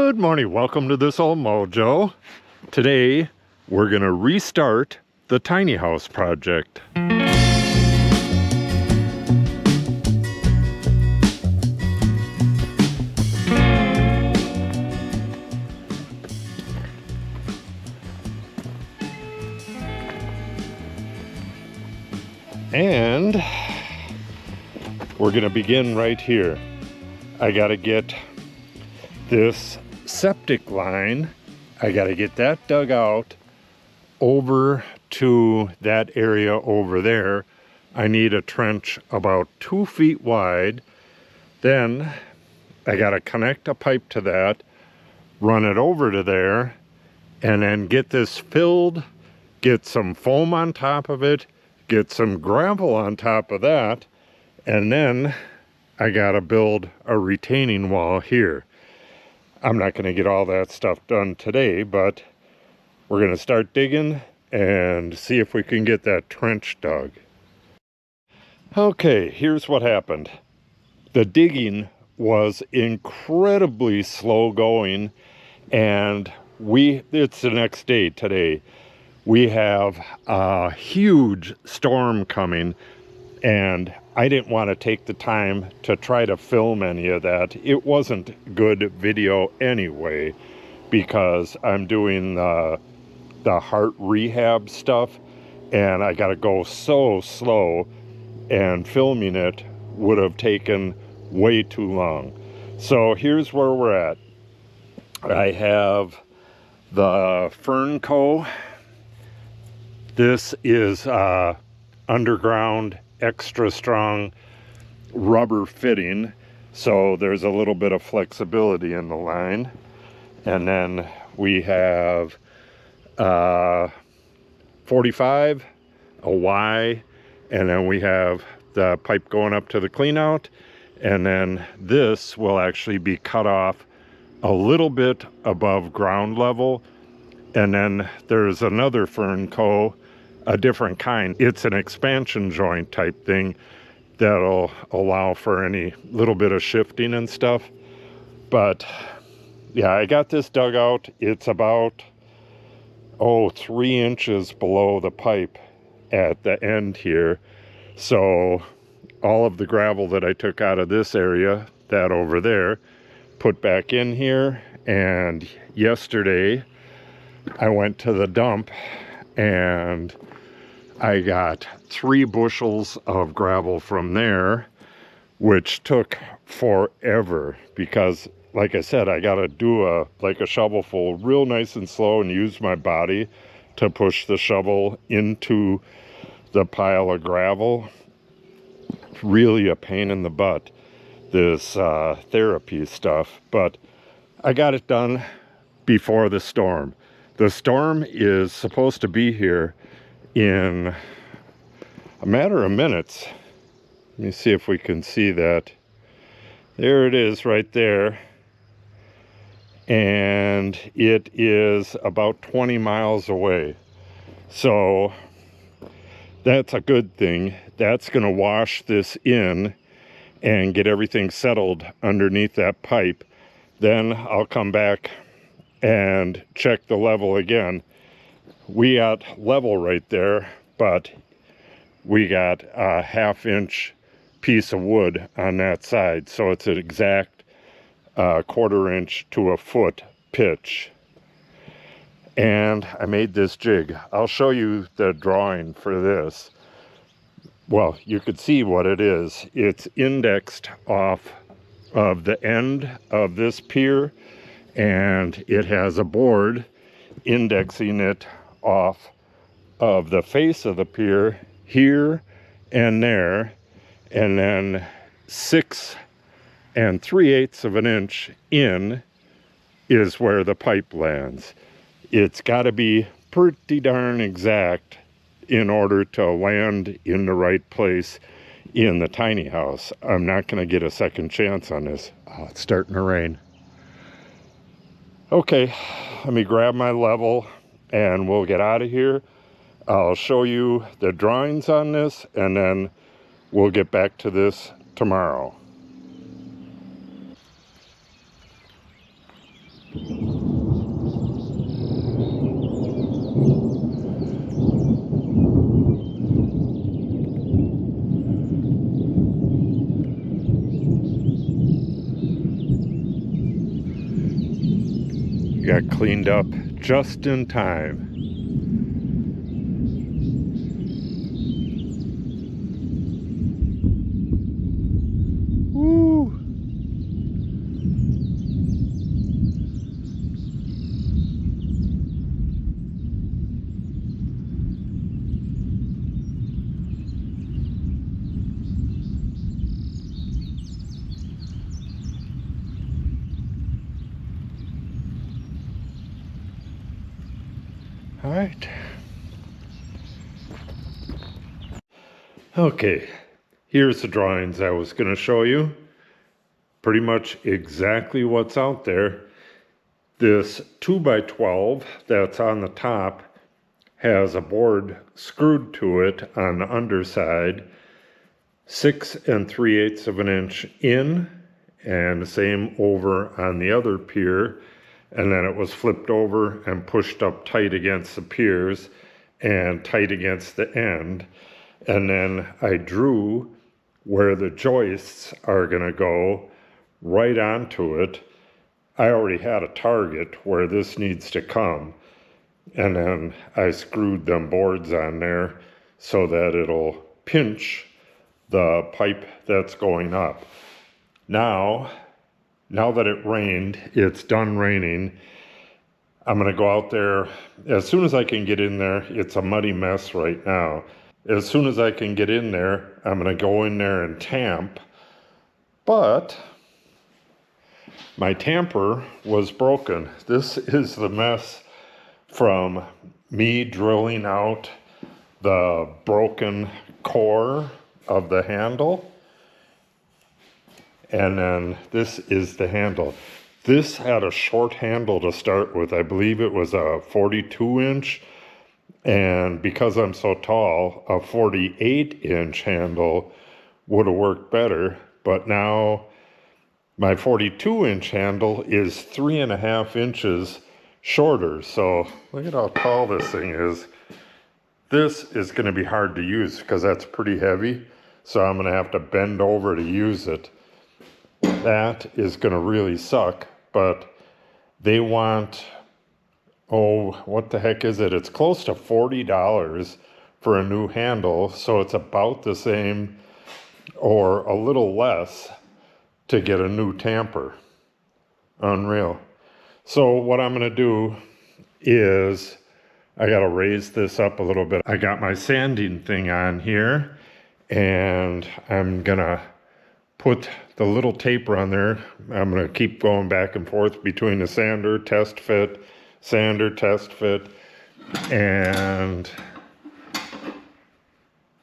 Good morning, welcome to This Old Mojo. Today we're gonna restart the tiny house project. And we're gonna begin right here. I gotta get this septic line, I gotta get that dug out over to that area over there. I need a trench about 2 feet wide. Then I gotta connect a pipe to that, run it over to there, and then get this filled, get some foam on top of it, get some gravel on top of that, and then I gotta build a retaining wall here. I'm not going to get all that stuff done today, but we're going to start digging and see if we can get that trench dug. Okay, here's what happened. The digging was incredibly slow going, and it's the next day today. We have a huge storm coming, and I didn't want to take the time to try to film any of that. It wasn't good video anyway, because I'm doing the heart rehab stuff, and I got to go so slow, and filming it would have taken way too long. So here's where we're at. I have the Fern Co. This is underground extra strong rubber fitting, so there's a little bit of flexibility in the line. And then we have 45, a Y, and then we have the pipe going up to the clean out, and then this will actually be cut off a little bit above ground level. And then there's another Fern Co., a different kind. It's an expansion joint type thing that'll allow for any little bit of shifting and stuff. But yeah, I got this dug out. It's about 3 inches below the pipe at the end here. So all of the gravel that I took out of this area, that over there, put back in here. And yesterday I went to the dump and I got 3 bushels of gravel from there, which took forever because, like I said, I got to do a shovelful real nice and slow and use my body to push the shovel into the pile of gravel. Really a pain in the butt, this therapy stuff, but I got it done before the storm. The storm is supposed to be here in a matter of minutes. Let me see if we can see that. There it is right there. And it is about 20 miles away. So that's a good thing. That's going to wash this in and get everything settled underneath that pipe. Then I'll come back and check the level again. We got level right there, but we got a 1/2 inch piece of wood on that side, so it's an exact 1/4 inch to a foot pitch. And I made this jig. I'll show you the drawing for this. Well, you could see what it is. It's indexed off of the end of this pier, and it has a board indexing it off of the face of the pier here and there, and then 6 3/8 of an inch in is where the pipe lands. It's got to be pretty darn exact in order to land in the right place in the tiny house. I'm not going to get a second chance on this. Oh, it's starting to rain. Okay, let me grab my level and we'll get out of here. I'll show you the drawings on this, and then we'll get back to this tomorrow. Got cleaned up just in time. Woo! All right. Okay, here's the drawings I was going to show you. Pretty much exactly what's out there. This 2x12 that's on the top has a board screwed to it on the underside, 6 3/8 of an inch in, and the same over on the other pier. And then it was flipped over and pushed up tight against the piers and tight against the end. And then I drew where the joists are going to go right onto it. I already had a target where this needs to come. And then I screwed them boards on there so that it'll pinch the pipe that's going up. Now that it rained, it's done raining. I'm going to go out there as soon as I can get in there. It's a muddy mess right now. As soon as I can get in there, I'm going to go in there and tamp. But my tamper was broken. This is the mess from me drilling out the broken core of the handle. And then this is the handle. This had a short handle to start with. I believe it was a 42 inch. And because I'm so tall, a 48 inch handle would have worked better. But now my 42 inch handle is 3.5 inches shorter. So look at how tall this thing is. This is going to be hard to use because that's pretty heavy. So I'm going to have to bend over to use it. That is going to really suck. But they want, oh, what the heck is it? It's close to $40 for a new handle. So it's about the same or a little less to get a new tamper. Unreal. So what I'm going to do is I got to raise this up a little bit. I got my sanding thing on here, and I'm going to put the little taper on there. I'm going to keep going back and forth between the sander, test fit, and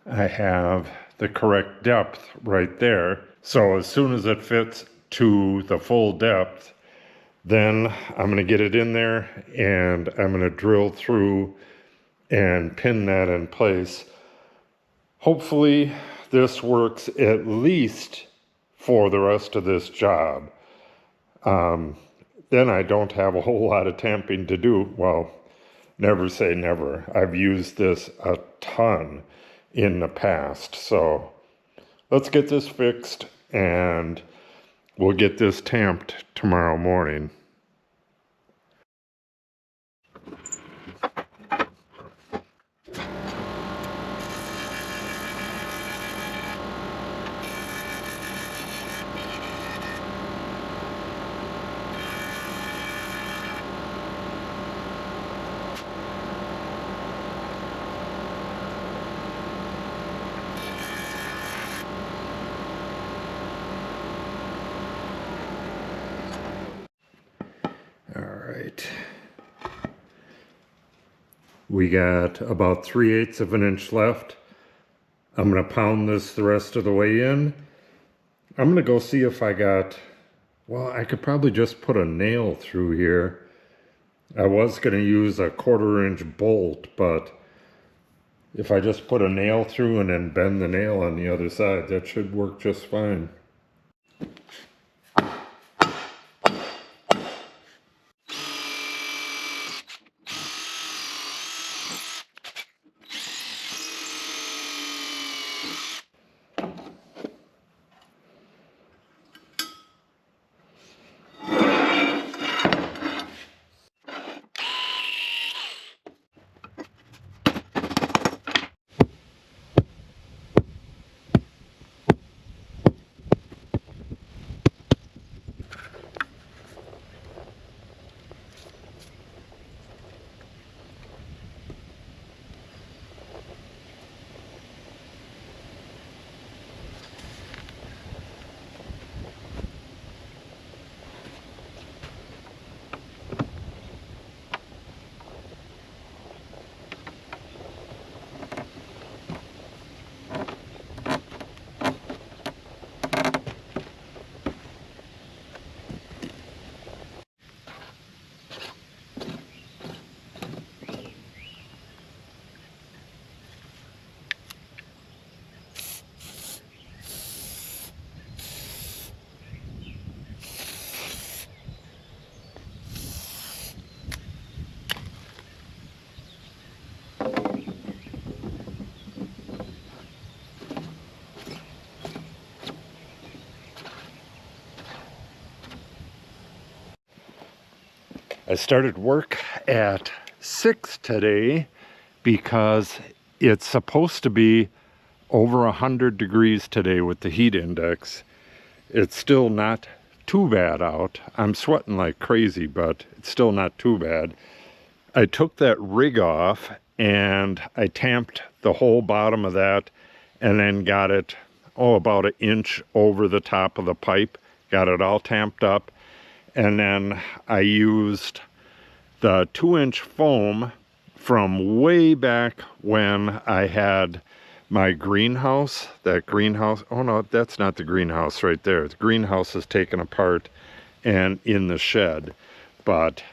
I have the correct depth right there. So as soon as it fits to the full depth, then I'm going to get it in there and I'm going to drill through and pin that in place. Hopefully this works at least for the rest of this job. Then I don't have a whole lot of tamping to do. Well, never say never. I've used this a ton in the past. So let's get this fixed and we'll get this tamped tomorrow morning. All right. We got about 3/8 of an inch left. I'm going to pound this the rest of the way in. I'm going to go see if I got, well, I could probably just put a nail through here. I was going to use a 1/4 inch bolt, but if I just put a nail through and then bend the nail on the other side, that should work just fine. I started work at 6 today because it's supposed to be over 100 degrees today with the heat index. It's still not too bad out. I'm sweating like crazy, but it's still not too bad. I took that rig off and I tamped the whole bottom of that and then got it, about an inch over the top of the pipe. Got it all tamped up. And then I used the 2-inch foam from way back when I had my greenhouse. That greenhouse, oh no, that's not the greenhouse right there. The greenhouse is taken apart and in the shed. But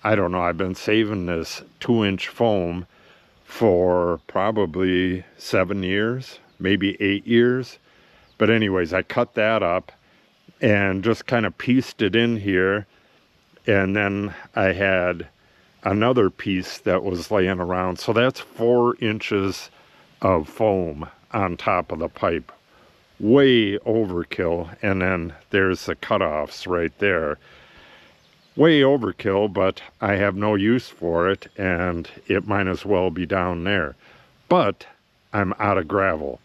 I don't know, I've been saving this 2-inch foam for probably 7 years, maybe 8 years. But anyways, I cut that up and just kind of pieced it in here. And then I had another piece that was laying around. So that's 4 inches of foam on top of the pipe. Way overkill. And then there's the cutoffs right there. Way overkill, but I have no use for it, and it might as well be down there. But I'm out of gravel.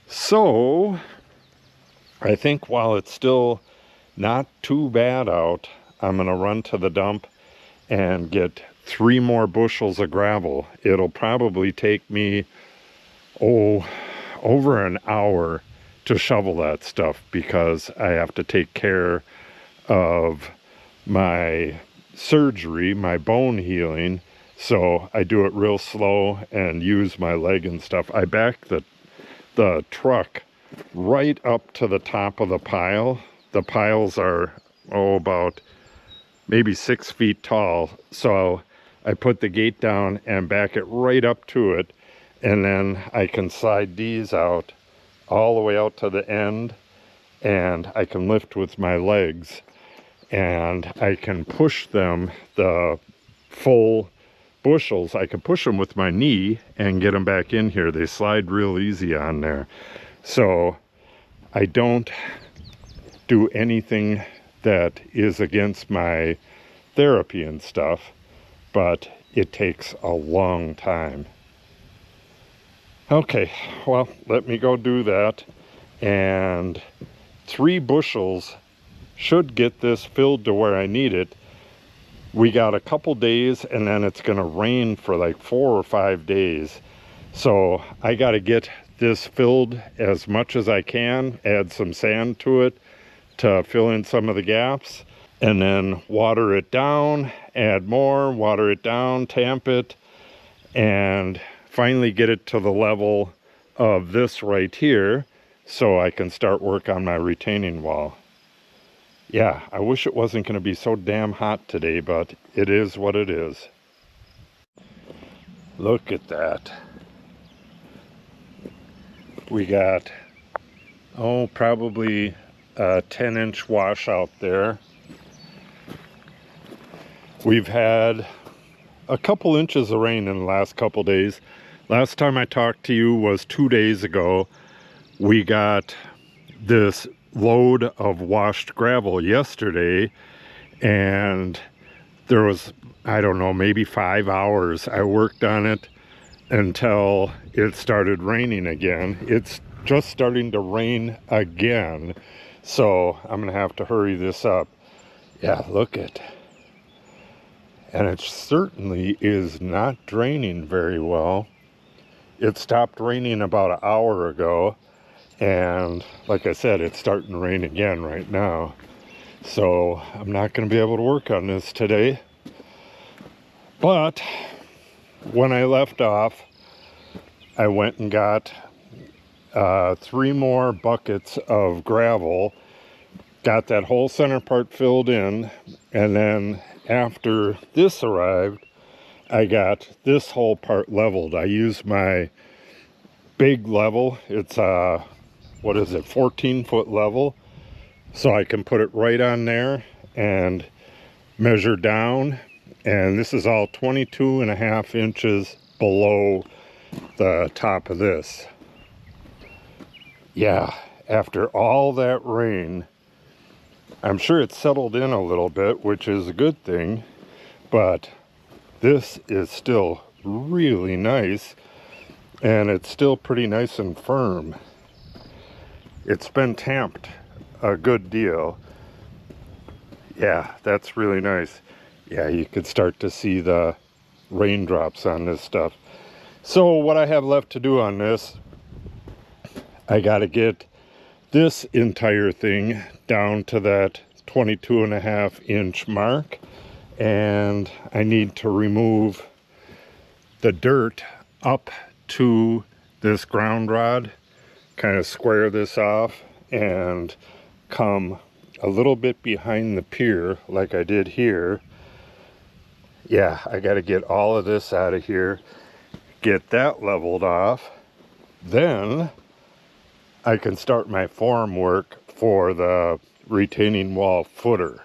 So I think while it's still not too bad out, I'm going to run to the dump and get 3 more bushels of gravel. It'll probably take me, over an hour to shovel that stuff because I have to take care of my surgery, my bone healing. So I do it real slow and use my leg and stuff. I back the truck right up to the top of the pile. The piles are, about maybe 6 feet tall. So I put the gate down and back it right up to it. And then I can slide these out all the way out to the end. And I can lift with my legs. And I can push them, the full bushels, I can push them with my knee and get them back in here. They slide real easy on there. So I don't do anything that is against my therapy and stuff, but it takes a long time. Okay, well, let me go do that. And 3 bushels should get this filled to where I need it. We got a couple days and then it's gonna rain for like 4 or 5 days. So I gotta get this filled as much as I can, add some sand to it to fill in some of the gaps, and then water it down, add more, water it down, tamp it, and finally get it to the level of this right here so I can start work on my retaining wall. Yeah, I wish it wasn't going to be so damn hot today, but it is what it is. Look at that. We got, probably a 10-inch washout there. We've had a couple inches of rain in the last couple days. Last time I talked to you was 2 days ago. We got this load of washed gravel yesterday, and there was, I don't know, maybe 5 hours I worked on it until it started raining again. It's just starting to rain again, so I'm gonna have to hurry this up. Yeah, look at, and it certainly is not draining very well. It stopped raining about an hour ago, and like I said, it's starting to rain again right now. So I'm not going to be able to work on this today. But when I left off, I went and got 3 more buckets of gravel, got that whole center part filled in, and then after this arrived, I got this whole part leveled. I used my big level. It's 14-foot level, so I can put it right on there and measure down, and this is all 22.5 inches below the top of this. Yeah, after all that rain, I'm sure it's settled in a little bit, which is a good thing. but this is still really nice, and it's still pretty nice and firm. It's been tamped a good deal. Yeah, that's really nice. Yeah, you could start to see the raindrops on this stuff. So what I have left to do on this, I got to get this entire thing down to that 22.5-inch mark, and I need to remove the dirt up to this ground rod, kind of square this off and come a little bit behind the pier like I did here. Yeah, I got to get all of this out of here, get that leveled off, then I can start my form work for the retaining wall footer.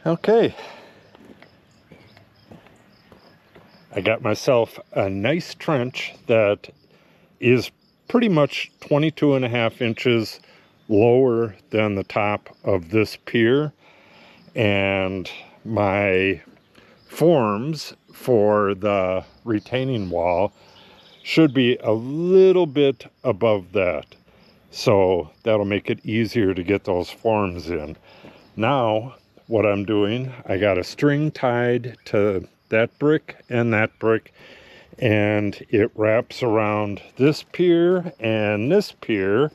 Okay, I got myself a nice trench that is pretty much 22.5 inches lower than the top of this pier, and my forms for the retaining wall should be a little bit above that, so that'll make it easier to get those forms in. Now what I'm doing, I got a string tied to that brick, and it wraps around this pier and this pier.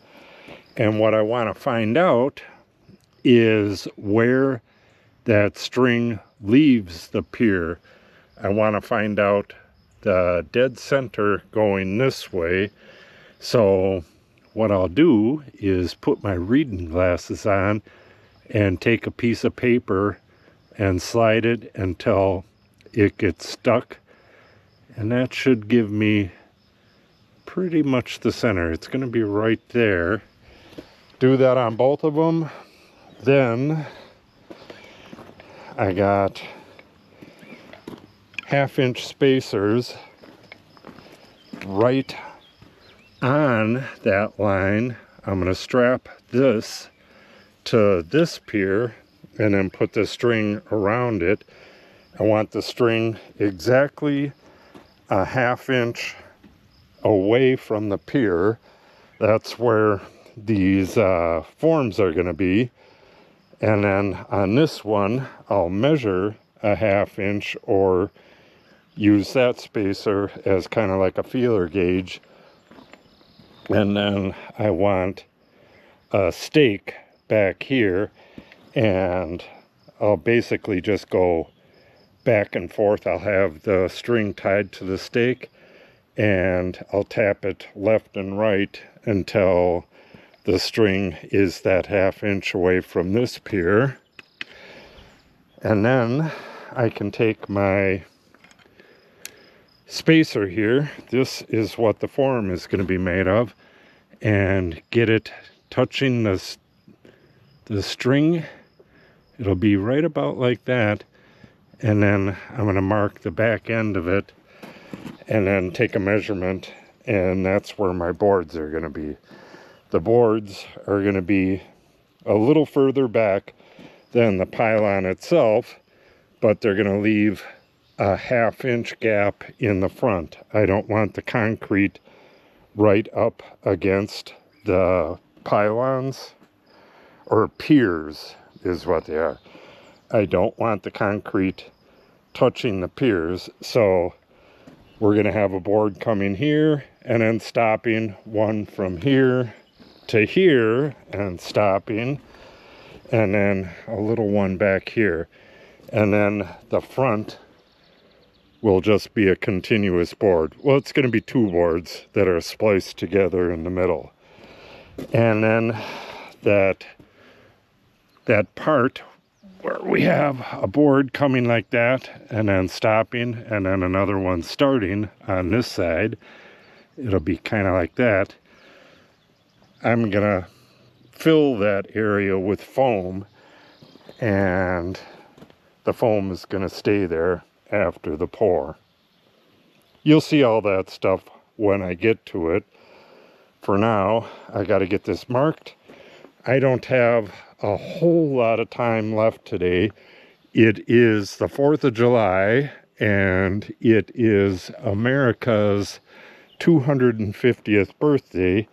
And what I want to find out is where that string leaves the pier. I want to find out the dead center going this way. So what I'll do is put my reading glasses on and take a piece of paper and slide it until it gets stuck, and that should give me pretty much the center. It's going to be right there. Do that on both of them. Then I got 1/2-inch spacers right on that line. I'm going to strap this to this pier and then put the string around it. I want the string exactly a 1/2 inch away from the pier. That's where these forms are going to be. And then on this one, I'll measure a 1/2 inch or use that spacer as kind of like a feeler gauge. And then I want a stake back here, and I'll basically just go back and forth. I'll have the string tied to the stake, and I'll tap it left and right until the string is that 1/2 inch away from this pier. And then I can take my spacer here, this is what the form is going to be made of, and get it touching the string. It'll be right about like that, and then I'm going to mark the back end of it and then take a measurement, and that's where my boards are going to be. The boards are going to be a little further back than the pylon itself, but they're going to leave a 1/2 inch gap in the front. I don't want the concrete right up against the pylons, or piers is what they are. I don't want the concrete touching the piers, so we're going to have a board coming here and then stopping, one from here to here and stopping, and then a little one back here, and then the front will just be a continuous board. Well, it's going to be 2 boards that are spliced together in the middle, and then that part where we have a board coming like that and then stopping and then another one starting on this side, it'll be kind of like that. I'm gonna fill that area with foam, and the foam is gonna stay there after the pour. You'll see all that stuff when I get to it. For now, I got to get this marked. I don't have a whole lot of time left today. It is the 4th of July, and it is America's 250th birthday.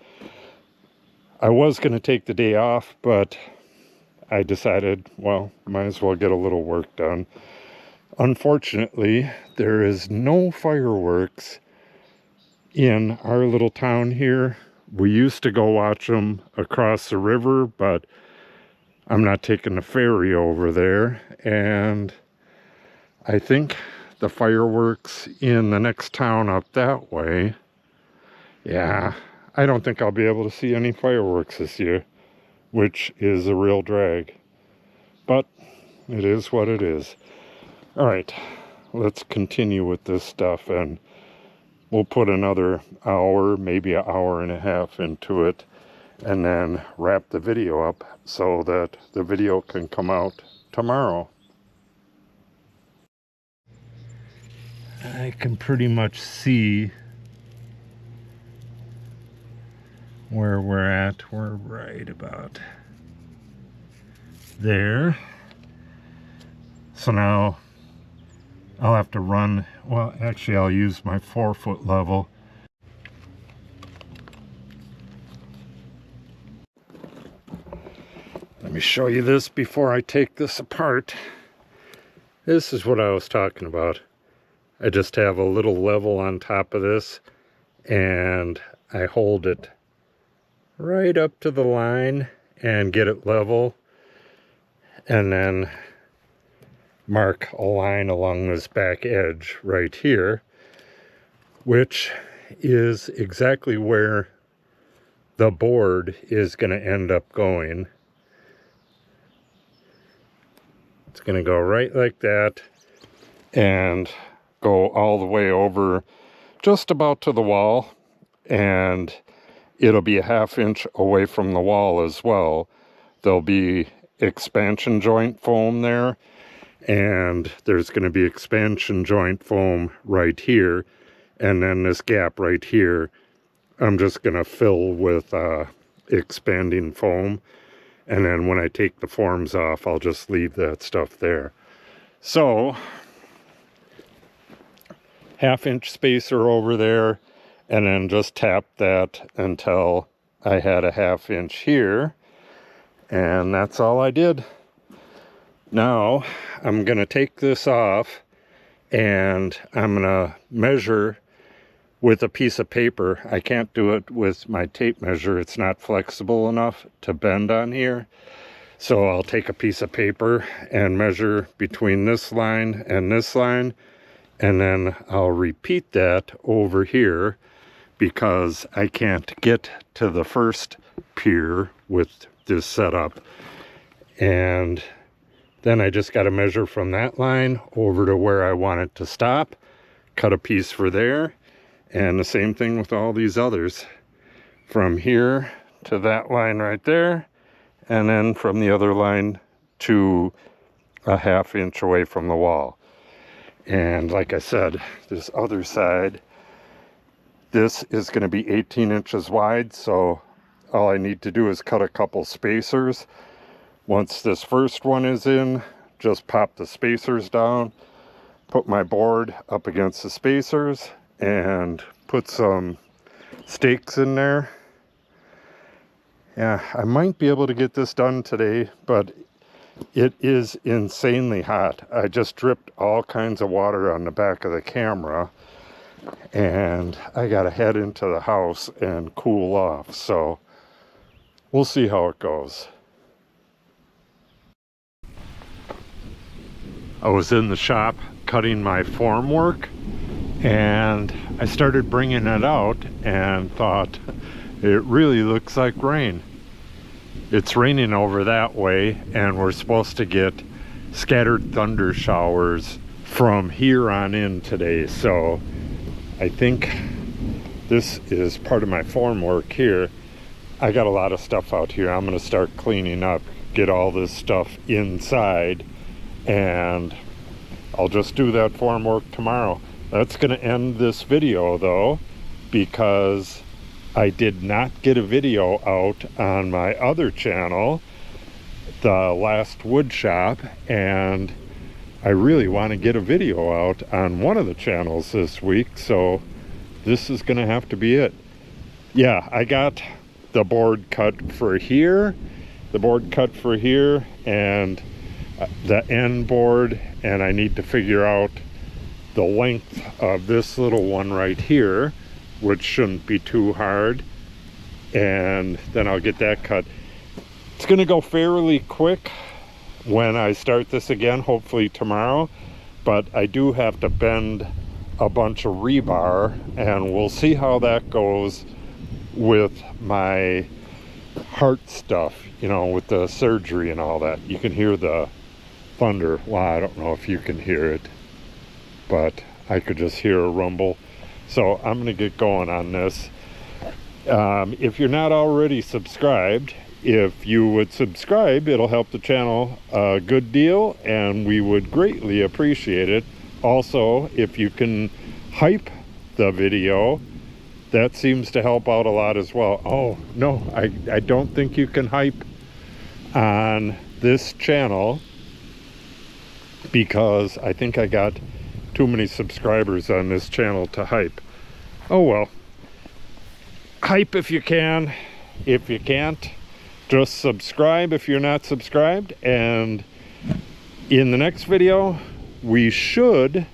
I was going to take the day off, but I decided, well, might as well get a little work done. Unfortunately, there is no fireworks in our little town here. We used to go watch them across the river, but I'm not taking the ferry over there, and I think the fireworks in the next town up that way, yeah, I don't think I'll be able to see any fireworks this year, which is a real drag. But it is what it is. All right, let's continue with this stuff, and we'll put another hour, maybe an hour and a half into it, and then wrap the video up so that the video can come out tomorrow. I can pretty much see where we're at. We're right about there. So now I'll have to run, well, actually I'll use my 4-foot level. Let me show you this before I take this apart. This is what I was talking about. I just have a little level on top of this, and I hold it right up to the line and get it level, and then mark a line along this back edge right here, which is exactly where the board is going to end up going. It's going to go right like that and go all the way over just about to the wall, and it'll be a 1/2 inch away from the wall as well. There'll be expansion joint foam there, and there's going to be expansion joint foam right here, and then this gap right here I'm just going to fill with expanding foam, and then when I take the forms off I'll just leave that stuff there. So 1/2 inch spacer over there, and then just tap that until I had a 1/2 inch here, and that's all I did. Now I'm gonna take this off, and I'm gonna measure with a piece of paper. I can't do it with my tape measure. It's not flexible enough to bend on here. So I'll take a piece of paper and measure between this line and this line, and then I'll repeat that over here because I can't get to the first pier with this setup. And then I just got to measure from that line over to where I want it to stop, cut a piece for there, and the same thing with all these others. From here to that line right there, and then from the other line to a 1/2 inch away from the wall. And like I said, this other side, this is going to be 18 inches wide, so all I need to do is cut a couple spacers. Once this first one is in, just pop the spacers down, put my board up against the spacers, and put some stakes in there. Yeah, I might be able to get this done today, but it is insanely hot. I just dripped all kinds of water on the back of the camera, and I gotta head into the house and cool off, so we'll see how it goes. I was in the shop cutting my formwork, and I started bringing it out and thought, it really looks like rain. It's raining over that way, and we're supposed to get scattered thunder showers from here on in today. So I think this is part of my formwork here. I got a lot of stuff out here. I'm going to start cleaning up, get all this stuff inside, and I'll just do that formwork tomorrow. That's going to end this video though, because I did not get a video out on my other channel, the last wood shop, and I really want to get a video out on one of the channels this week, so this is going to have to be it. Yeah, I got the board cut for here, and the end board, and I need to figure out the length of this little one right here, which shouldn't be too hard, and then I'll get that cut. It's gonna go fairly quick when I start this again, hopefully tomorrow, but I do have to bend a bunch of rebar, and we'll see how that goes with my heart stuff, you know, with the surgery and all that. You can hear the thunder. Well, I don't know if you can hear it, but I could just hear a rumble. So I'm gonna get going on this. If you're not already subscribed, if you would subscribe, it'll help the channel a good deal, and we would greatly appreciate it. Also, if you can hype the video, that seems to help out a lot as well. Oh no, I don't think you can hype on this channel, because I think I got too many subscribers on this channel to hype. Oh well, hype if you can. If you can't, just subscribe if you're not subscribed. And in the next video, we should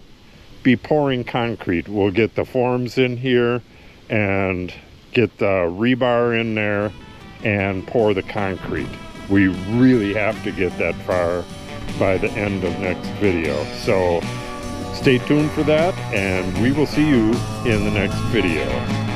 be pouring concrete. We'll get the forms in here and get the rebar in there and pour the concrete. We really have to get that far by the end of next video, so stay tuned for that, and we will see you in the next video.